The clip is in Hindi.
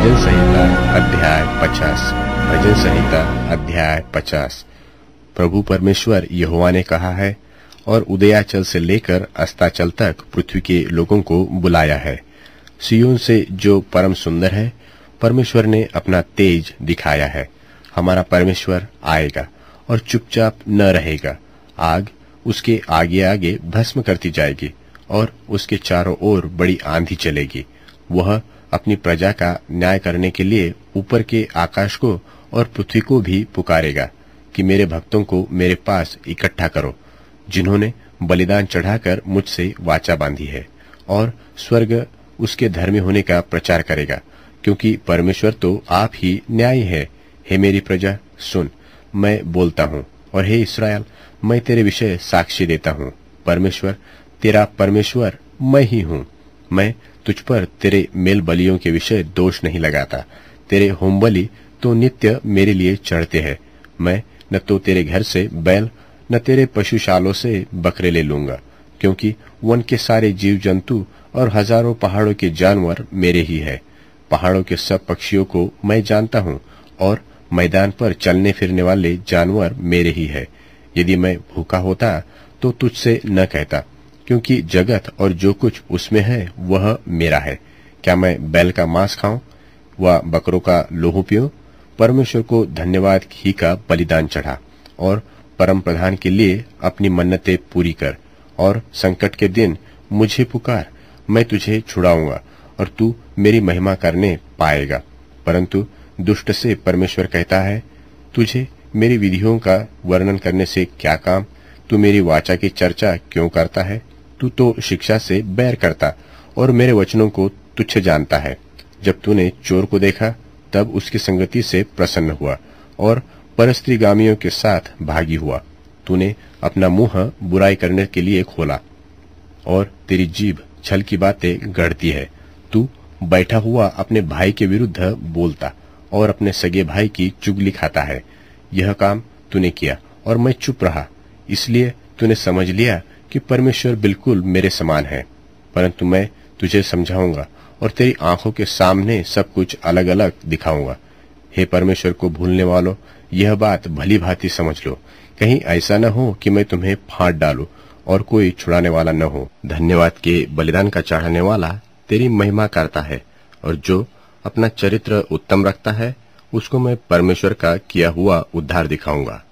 भजन संहिता अध्याय 50। भजन संहिता अध्याय 50। प्रभु परमेश्वर यहोवा ने कहा है और उदयाचल से लेकर अस्ताचल तक पृथ्वी के लोगों को बुलाया है। सिय्योन से जो परम सुंदर है, परमेश्वर ने अपना तेज दिखाया है। हमारा परमेश्वर आएगा और चुपचाप न रहेगा। आग उसके आगे आगे भस्म करती जाएगी और उसके चारों ओर बड़ी आंधी चलेगी। वह अपनी प्रजा का न्याय करने के लिए ऊपर के आकाश को और पृथ्वी को भी पुकारेगा कि मेरे भक्तों को मेरे पास इकट्ठा करो, जिन्होंने बलिदान चढ़ाकर मुझसे वाचा बांधी है। और स्वर्ग उसके धर्मी होने का प्रचार करेगा, क्योंकि परमेश्वर तो आप ही न्यायी है। हे मेरी प्रजा, सुन, मैं बोलता हूँ, और हे इस्राएल, मैं तेरे विषय साक्षी देता हूँ। परमेश्वर तेरा परमेश्वर मैं ही हूँ। मैं तुझ पर तेरे मेल बलियों के विषय दोष नहीं लगाता। तेरे होम बलि तो नित्य मेरे लिए चढ़ते हैं। मैं न तो तेरे घर से बैल न तेरे पशुशालों से बकरे ले लूंगा, क्योंकि वन के सारे जीव जंतु और हजारों पहाड़ों के जानवर मेरे ही है। पहाड़ों के सब पक्षियों को मैं जानता हूँ, और मैदान पर चलने फिरने वाले जानवर मेरे ही है। यदि मैं भूखा होता तो तुझसे न कहता, क्योंकि जगत और जो कुछ उसमें है वह मेरा है। क्या मैं बैल का मांस खाऊं व बकरों का लोहू पीऊं? परमेश्वर को धन्यवाद ही का बलिदान चढ़ा, और परम प्रधान के लिए अपनी मन्नतें पूरी कर। और संकट के दिन मुझे पुकार, मैं तुझे छुड़ाऊंगा और तू मेरी महिमा करने पाएगा। परंतु दुष्ट से परमेश्वर कहता है, तुझे मेरी विधियों का वर्णन करने से क्या काम? तू मेरी वाचा की चर्चा क्यों करता है? तू तो शिक्षा से बैर करता और मेरे वचनों को तुच्छ जानता है। जब तूने चोर को देखा तब उसकी संगति से प्रसन्न हुआ और परस्त्रीगामियों के साथ भागी हुआ। तूने अपना मुंह बुराई करने के लिए खोला और तेरी जीभ छल की बातें गढ़ती है। तू बैठा हुआ अपने भाई के विरुद्ध बोलता और अपने सगे भाई की चुगली खाता है। यह काम तूने किया और मैं चुप रहा, इसलिए तूने समझ लिया कि परमेश्वर बिल्कुल मेरे समान है। परंतु मैं तुझे समझाऊंगा और तेरी आंखों के सामने सब कुछ अलग अलग दिखाऊंगा। हे परमेश्वर को भूलने वालों, यह बात भली भांति समझ लो, कहीं ऐसा न हो कि मैं तुम्हें फाड़ डालूं और कोई छुड़ाने वाला न हो। धन्यवाद के बलिदान का चढ़ाने वाला तेरी महिमा करता है, और जो अपना चरित्र उत्तम रखता है उसको मैं परमेश्वर का किया हुआ उद्धार दिखाऊंगा।